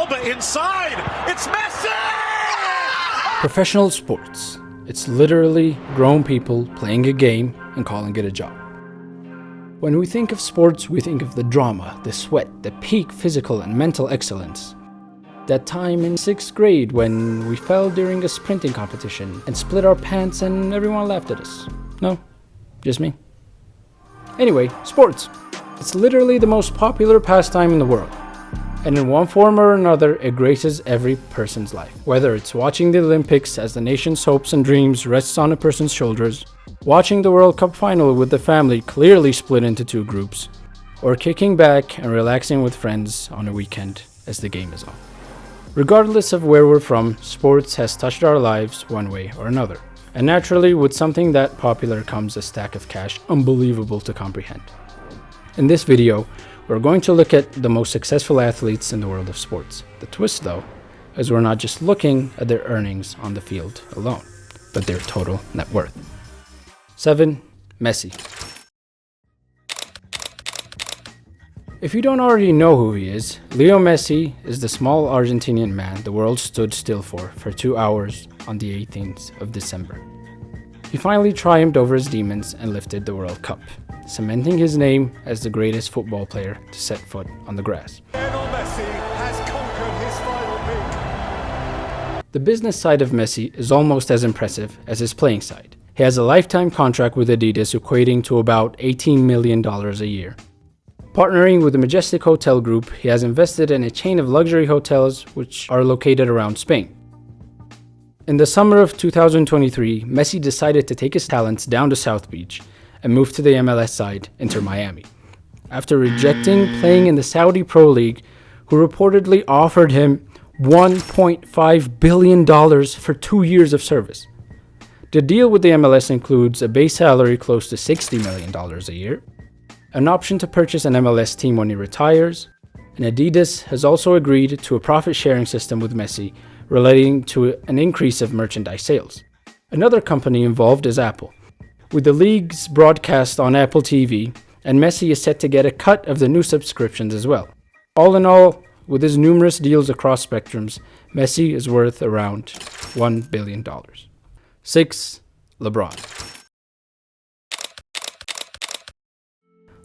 Alba inside. It's Messi! Professional sports. It's literally grown people playing a game and calling it a job. When we think of sports, we think of the drama, the sweat, the peak physical and mental excellence. That time in 6th grade when we fell during a sprinting competition and split our pants and everyone laughed at us. No, just me. Anyway, sports. It's literally the most popular pastime in the world. And in one form or another, it graces every person's life. Whether it's watching the Olympics as the nation's hopes and dreams rests on a person's shoulders, watching the World Cup final with the family clearly split into 2 groups, or kicking back and relaxing with friends on a weekend as the game is on. Regardless of where we're from, sports has touched our lives one way or another. And naturally, with something that popular comes a stack of cash unbelievable to comprehend. In this video, we're going to look at the most successful athletes in the world of sports. The twist though, is we're not just looking at their earnings on the field alone, but their total net worth. 7. Messi. If you don't already know who he is, Leo Messi is the small Argentinian man the world stood still for 2 hours on the 18th of December. He finally triumphed over his demons and lifted the World Cup, cementing his name as the greatest football player to set foot on the grass. Lionel Messi has conquered his final peak. The business side of Messi is almost as impressive as his playing side. He has a lifetime contract with Adidas equating to about $18 million a year. Partnering with the Majestic Hotel Group, he has invested in a chain of luxury hotels which are located around Spain. In the summer of 2023, Messi decided to take his talents down to South Beach and move to the MLS side, Inter Miami, after rejecting playing in the Saudi Pro League, who reportedly offered him $1.5 billion for 2 years of service. The deal with the MLS includes a base salary close to $60 million a year, an option to purchase an MLS team when he retires, and Adidas has also agreed to a profit-sharing system with Messi relating to an increase of merchandise sales. Another company involved is Apple, with the league's broadcast on Apple TV, and Messi is set to get a cut of the new subscriptions as well. All in all, with his numerous deals across spectrums, Messi is worth around $1 billion. 6. LeBron.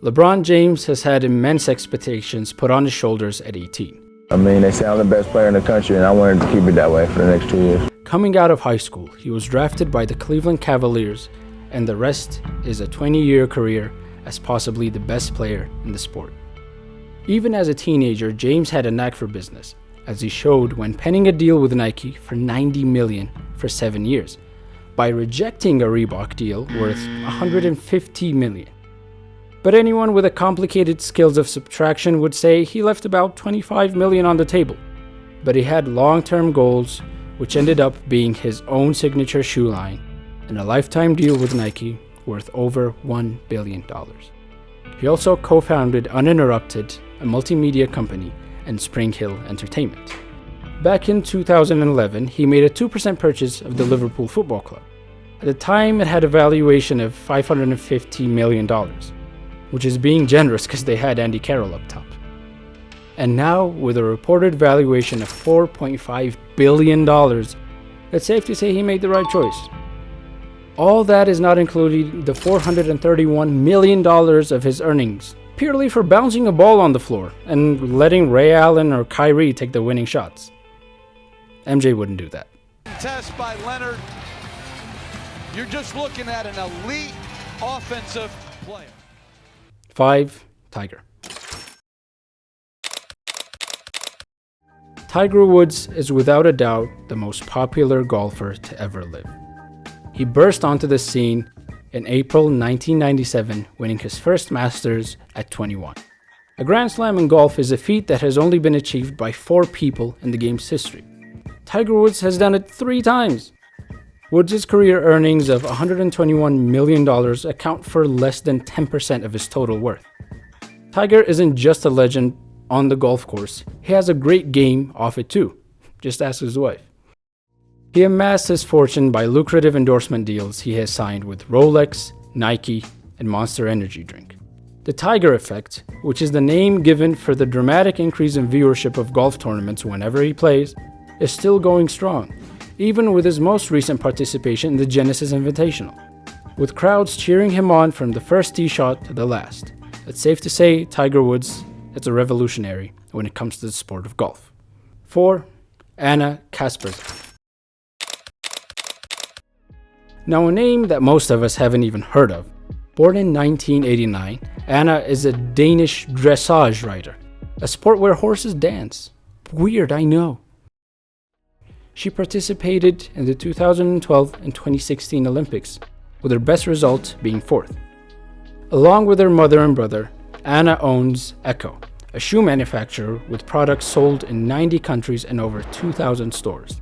LeBron James has had immense expectations put on his shoulders at 18. I mean, they say I'm the best player in the country, and I wanted to keep it that way for the next 2 years. Coming out of high school, he was drafted by the Cleveland Cavaliers, and the rest is a 20-year career as possibly the best player in the sport. Even as a teenager, James had a knack for business, as he showed when penning a deal with Nike for $90 million for 7 years, by rejecting a Reebok deal worth $150 million. But anyone with a complicated skills of subtraction would say he left about $25 million on the table. But he had long-term goals, which ended up being his own signature shoe line and a lifetime deal with Nike worth over $1 billion. He also co-founded Uninterrupted, a multimedia company, and Spring Hill Entertainment. Back in 2011, he made a 2% purchase of the Liverpool Football Club. At the time, it had a valuation of $550 million, which is being generous because they had Andy Carroll up top. And now, with a reported valuation of $4.5 billion, it's safe to say he made the right choice. All that is not including the $431 million of his earnings, purely for bouncing a ball on the floor and letting Ray Allen or Kyrie take the winning shots. MJ wouldn't do that. Test by Leonard. You're just looking at an elite offensive player. 5. Tiger. Tiger Woods is without a doubt the most popular golfer to ever live. He burst onto the scene in April 1997, winning his first Masters at 21. A Grand Slam in golf is a feat that has only been achieved by 4 people in the game's history. Tiger Woods has done it 3 times. Woods' career earnings of $121 million account for less than 10% of his total worth. Tiger isn't just a legend on the golf course, he has a great game off it too. Just ask his wife. He amassed his fortune by lucrative endorsement deals he has signed with Rolex, Nike, and Monster Energy drink. The Tiger effect, which is the name given for the dramatic increase in viewership of golf tournaments whenever he plays, is still going strong, even with his most recent participation in the Genesis Invitational, with crowds cheering him on from the first tee shot to the last. It's safe to say Tiger Woods is a revolutionary when it comes to the sport of golf. 4. Anna Casper. Now, a name that most of us haven't even heard of. Born in 1989, Anna is a Danish dressage rider, a sport where horses dance. Weird, I know. She participated in the 2012 and 2016 Olympics, with her best result being 4th. Along with her mother and brother, Anna owns Echo, a shoe manufacturer with products sold in 90 countries and over 2,000 stores.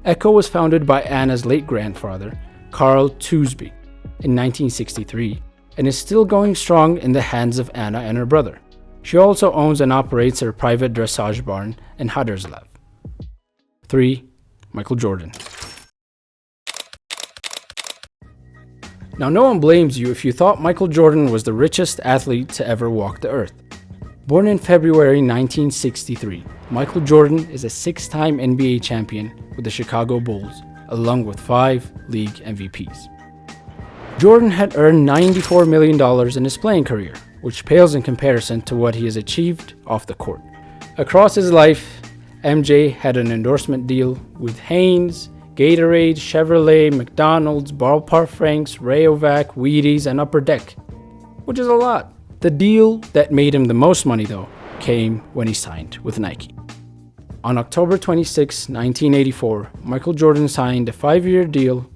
Echo was founded by Anna's late grandfather, Carl Tusby, in 1963, and is still going strong in the hands of Anna and her brother. She also owns and operates her private dressage barn in Haderslev. 3. Michael Jordan. Now, no one blames you if you thought Michael Jordan was the richest athlete to ever walk the earth. Born in February 1963, Michael Jordan is a 6-time NBA champion with the Chicago Bulls, along with 5 league MVPs. Jordan had earned $94 million in his playing career, which pales in comparison to what he has achieved off the court. Across his life, MJ had an endorsement deal with Hanes, Gatorade, Chevrolet, McDonald's, Ballpark Franks, Rayovac, Wheaties, and Upper Deck, which is a lot. The deal that made him the most money, though, came when he signed with Nike. On October 26, 1984, Michael Jordan signed a 5-year deal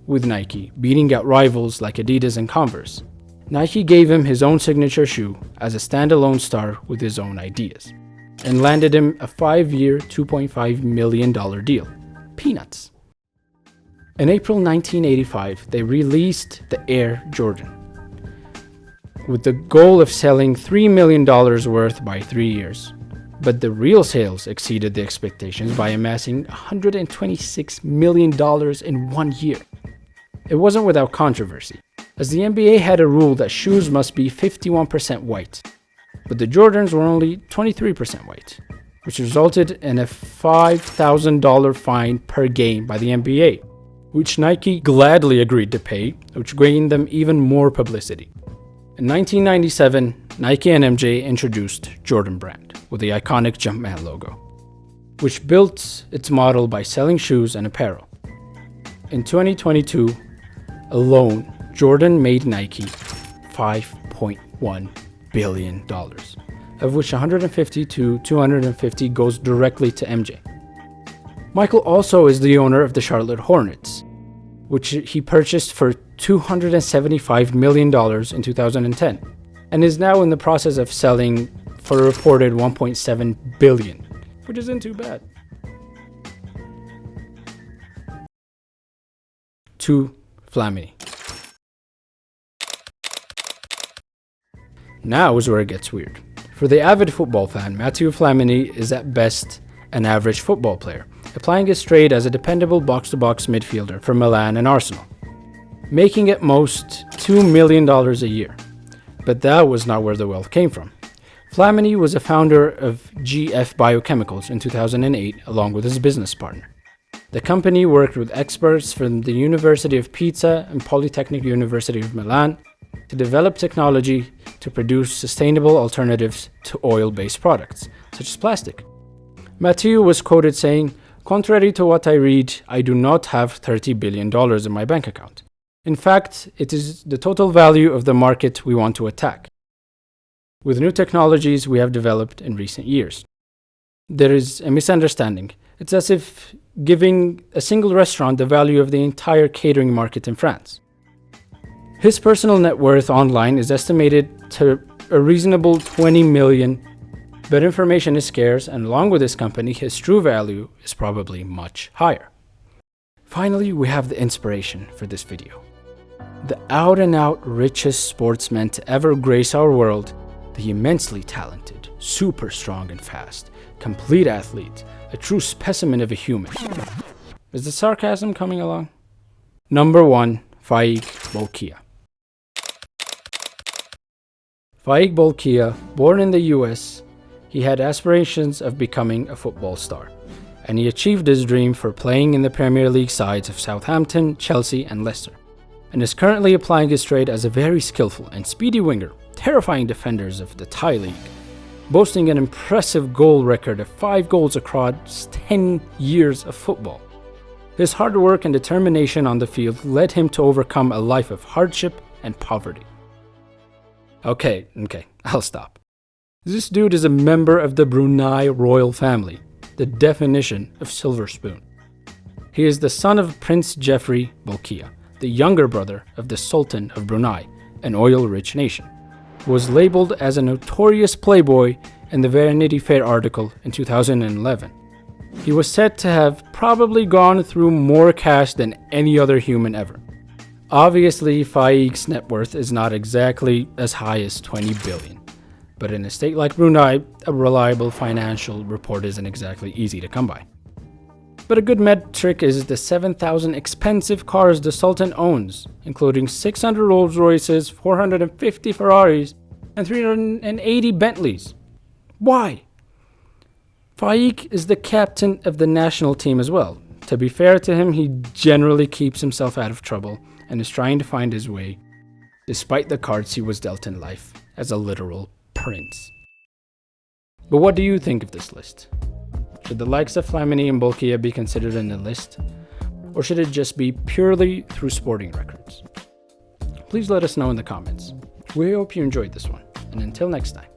with Nike, beating out rivals like Adidas and Converse. Nike gave him his own signature shoe as a standalone star with his own ideas, and landed him a 5-year, $2.5 million deal. Peanuts. In April 1985, they released the Air Jordan, with the goal of selling $3 million worth by 3 years. But the real sales exceeded the expectations by amassing $126 million in 1 year. It wasn't without controversy, as the NBA had a rule that shoes must be 51% white, but the Jordans were only 23% white, which resulted in a $5,000 fine per game by the NBA, which Nike gladly agreed to pay, which gained them even more publicity. In 1997, Nike and MJ introduced Jordan Brand with the iconic Jumpman logo, which built its model by selling shoes and apparel. In 2022 alone, Jordan made Nike $5.1 billion, of which 150 to 250 goes directly to MJ. Michael also is the owner of the Charlotte Hornets, which he purchased for $275 million in 2010, and is now in the process of selling for a reported $1.7 billion, which isn't too bad. 2. Flamini. Now is where it gets weird. For the avid football fan, Matteo Flamini is at best an average football player, applying his trade as a dependable box-to-box midfielder for Milan and Arsenal, making at most $2 million a year. But that was not where the wealth came from. Flamini was a founder of GF Biochemicals in 2008 along with his business partner. The company worked with experts from the University of Pisa and Polytechnic University of Milan to develop technology to produce sustainable alternatives to oil-based products, such as plastic. Matteo was quoted saying, "Contrary to what I read, I do not have $30 billion in my bank account. In fact, it is the total value of the market we want to attack, with new technologies we have developed in recent years. There is a misunderstanding. It's as if giving a single restaurant the value of the entire catering market in France." His personal net worth online is estimated to a reasonable $20 million, but information is scarce, and along with his company, his true value is probably much higher. Finally, we have the inspiration for this video. The out-and-out richest sportsman to ever grace our world, the immensely talented, super strong and fast, complete athlete, a true specimen of a human. Is the sarcasm coming along? Number 1, Faik Boukia. Faik Bolkiah, born in the US, he had aspirations of becoming a football star, and he achieved his dream for playing in the Premier League sides of Southampton, Chelsea and Leicester, and is currently applying his trade as a very skillful and speedy winger, terrifying defenders of the Thai League, boasting an impressive goal record of 5 goals across 10 years of football. His hard work and determination on the field led him to overcome a life of hardship and poverty. Okay, I'll stop. This dude is a member of the Brunei royal family, the definition of silver spoon. He is the son of Prince Jeffrey Bolkiah, the younger brother of the Sultan of Brunei, an oil-rich nation, who was labeled as a notorious playboy in the Vanity Fair article in 2011. He was said to have probably gone through more cash than any other human ever. Obviously, Faik's net worth is not exactly as high as 20 billion, but in a state like Brunei, a reliable financial report isn't exactly easy to come by. But a good metric is the 7,000 expensive cars the Sultan owns, including 600 Rolls Royces, 450 Ferraris, and 380 Bentleys. Why? Faik is the captain of the national team as well. To be fair to him, he generally keeps himself out of trouble and is trying to find his way, despite the cards he was dealt in life as a literal prince. But what do you think of this list? Should the likes of Flamini and Bolkiah be considered in the list? Or should it just be purely through sporting records? Please let us know in the comments. We hope you enjoyed this one, and until next time.